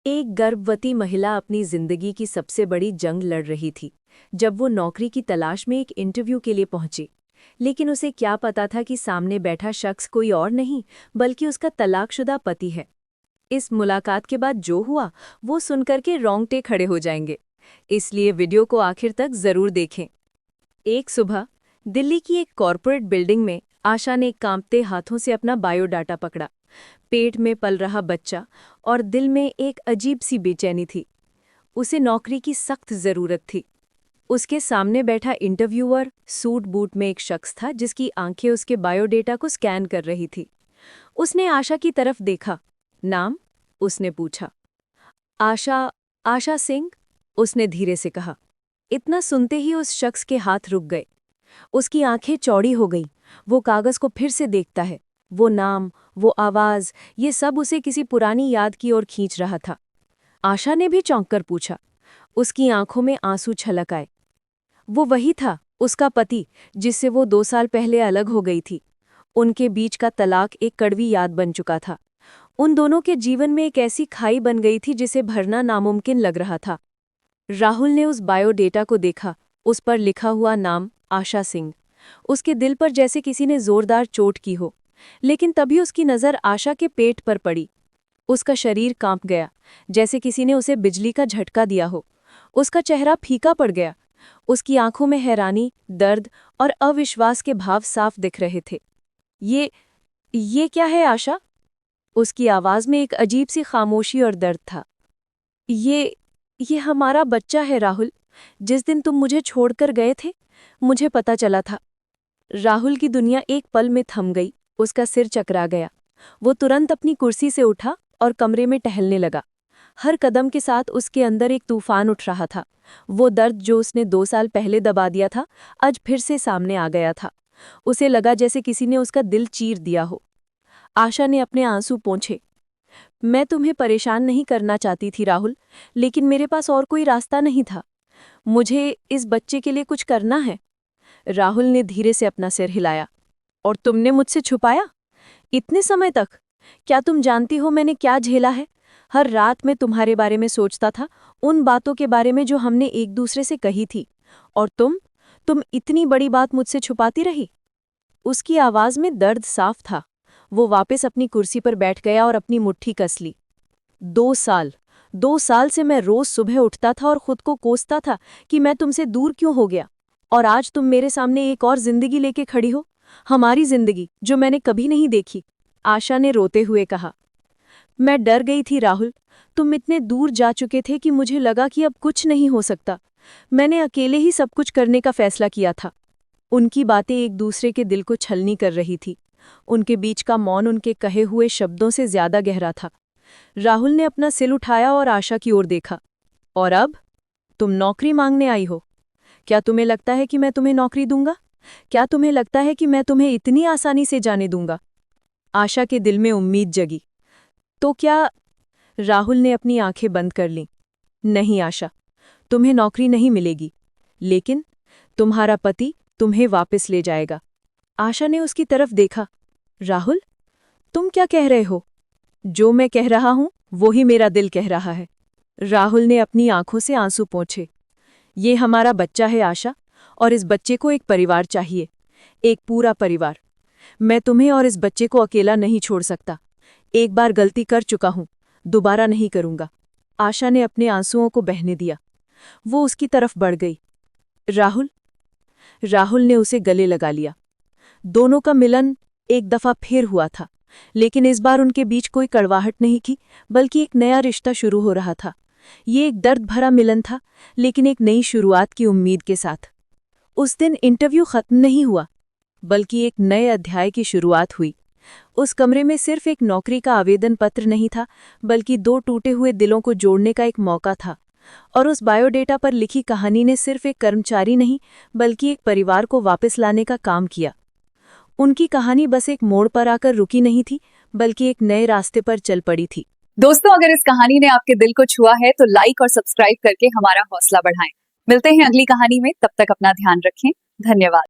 एक गर्भवती महिला अपनी जिंदगी की सबसे बड़ी जंग लड़ रही थी जब वो नौकरी की तलाश में एक इंटरव्यू के लिए पहुंची। लेकिन उसे क्या पता था कि सामने बैठा शख्स कोई और नहीं बल्कि उसका तलाकशुदा पति है। इस मुलाकात के बाद जो हुआ वो सुनकर के रोंगटे खड़े हो जाएंगे, इसलिए वीडियो को आखिर तक जरूर देखें। एक सुबह दिल्ली की एक कॉरपोरेट बिल्डिंग में आशा ने कांपते हाथों से अपना बायोडाटा पकड़ा। पेट में पल रहा बच्चा और दिल में एक अजीब सी बेचैनी थी। उसे नौकरी की सख्त जरूरत थी। उसके सामने बैठा इंटरव्यूअर सूट बूट में एक शख्स था जिसकी आंखें उसके बायोडेटा को स्कैन कर रही थी। उसने आशा की तरफ देखा। नाम? उसने पूछा। आशा। आशा सिंह, उसने धीरे से कहा। इतना सुनते ही उस शख्स के हाथ रुक गए। उसकी आंखें चौड़ी हो गईं। वो कागज को फिर से देखता है। वो नाम, वो आवाज, ये सब उसे किसी पुरानी याद की ओर खींच रहा था। आशा ने भी चौंक कर पूछा। उसकी आंखों में आंसू छलक आए। वो वही था, उसका पति, जिससे वो 2 साल पहले अलग हो गई थी। उनके बीच का तलाक एक कड़वी याद बन चुका था। उन दोनों के जीवन में एक ऐसी खाई बन गई थी जिसे भरना नामुमकिन लग रहा था। राहुल ने उस बायोडेटा को देखा। उस पर लिखा हुआ नाम आशा सिंह। उसके दिल पर जैसे किसी ने जोरदार चोट की हो। लेकिन तभी उसकी नज़र आशा के पेट पर पड़ी। उसका शरीर कांप गया, जैसे किसी ने उसे बिजली का झटका दिया हो। उसका चेहरा फीका पड़ गया। उसकी आंखों में हैरानी, दर्द और अविश्वास के भाव साफ दिख रहे थे। ये क्या है आशा? उसकी आवाज में एक अजीब सी खामोशी और दर्द था। ये हमारा बच्चा है राहुल। जिस दिन तुम मुझे छोड़कर गए थे, मुझे पता चला था। राहुल की दुनिया एक पल में थम गई। उसका सिर चकरा गया। वो तुरंत अपनी कुर्सी से उठा और कमरे में टहलने लगा। हर कदम के साथ उसके अंदर एक तूफान उठ रहा था। वो दर्द जो उसने 2 साल पहले दबा दिया था, आज फिर से सामने आ गया था। उसे लगा जैसे किसी ने उसका दिल चीर दिया हो। आशा ने अपने आंसू पोंछे। मैं तुम्हें परेशान नहीं करना चाहती थी राहुल, लेकिन मेरे पास और कोई रास्ता नहीं था। मुझे इस बच्चे के लिए कुछ करना है। राहुल ने धीरे से अपना सिर हिलाया। और तुमने मुझसे छुपाया इतने समय तक? क्या तुम जानती हो मैंने क्या झेला है? हर रात मैं तुम्हारे बारे में सोचता था, उन बातों के बारे में जो हमने एक दूसरे से कही थी। और तुम इतनी बड़ी बात मुझसे छुपाती रही। उसकी आवाज में दर्द साफ था। वो वापस अपनी कुर्सी पर बैठ गया और अपनी मुट्ठी कस ली। 2 साल से मैं रोज सुबह उठता था और खुद को कोसता था कि मैं तुमसे दूर क्यों हो गया। और आज तुम मेरे सामने एक और जिंदगी लेके खड़ी हो, हमारी जिंदगी जो मैंने कभी नहीं देखी। आशा ने रोते हुए कहा। मैं डर गई थी राहुल। तुम इतने दूर जा चुके थे कि मुझे लगा कि अब कुछ नहीं हो सकता। मैंने अकेले ही सब कुछ करने का फैसला किया था। उनकी बातें एक दूसरे के दिल को छलनी कर रही थी। उनके बीच का मौन उनके कहे हुए शब्दों से ज्यादा गहरा था। राहुल ने अपना सिर उठाया और आशा की ओर देखा। और अब तुम नौकरी मांगने आई हो? क्या तुम्हें लगता है कि मैं तुम्हें नौकरी दूंगा? क्या तुम्हें लगता है कि मैं तुम्हें इतनी आसानी से जाने दूंगा? आशा के दिल में उम्मीद जगी। तो क्या? राहुल ने अपनी आंखें बंद कर लीं। नहीं आशा, तुम्हें नौकरी नहीं मिलेगी, लेकिन तुम्हारा पति तुम्हें वापस ले जाएगा। आशा ने उसकी तरफ देखा। राहुल, तुम क्या कह रहे हो? जो मैं कह रहा हूं वो ही मेरा दिल कह रहा है। राहुल ने अपनी आंखों से आंसू पोंछे। ये हमारा बच्चा है आशा, और इस बच्चे को एक परिवार चाहिए, एक पूरा परिवार। मैं तुम्हें और इस बच्चे को अकेला नहीं छोड़ सकता। एक बार गलती कर चुका हूं, दोबारा नहीं करूंगा। आशा ने अपने आंसुओं को बहने दिया। वो उसकी तरफ बढ़ गई। राहुल। राहुल ने उसे गले लगा लिया। दोनों का मिलन एक दफा फिर हुआ था, लेकिन इस बार उनके बीच कोई कड़वाहट नहीं थी, बल्कि एक नया रिश्ता शुरू हो रहा था। ये एक दर्द भरा मिलन था, लेकिन एक नई शुरुआत की उम्मीद के साथ। उस दिन इंटरव्यू खत्म नहीं हुआ, बल्कि एक नए अध्याय की शुरुआत हुई। उस कमरे में सिर्फ एक नौकरी का आवेदन पत्र नहीं था, बल्कि 2 टूटे हुए दिलों को जोड़ने का एक मौका था। और उस बायोडेटा पर लिखी कहानी ने सिर्फ एक कर्मचारी नहीं, बल्कि एक परिवार को वापस लाने का काम किया। उनकी कहानी बस एक मोड़ पर आकर रुकी नहीं थी, बल्कि एक नए रास्ते पर चल पड़ी थी। दोस्तों, अगर इस कहानी ने आपके दिल को छुआ है तो लाइक और सब्सक्राइब करके हमारा हौसला बढ़ाएं। मिलते हैं अगली कहानी में, तब तक अपना ध्यान रखें। धन्यवाद।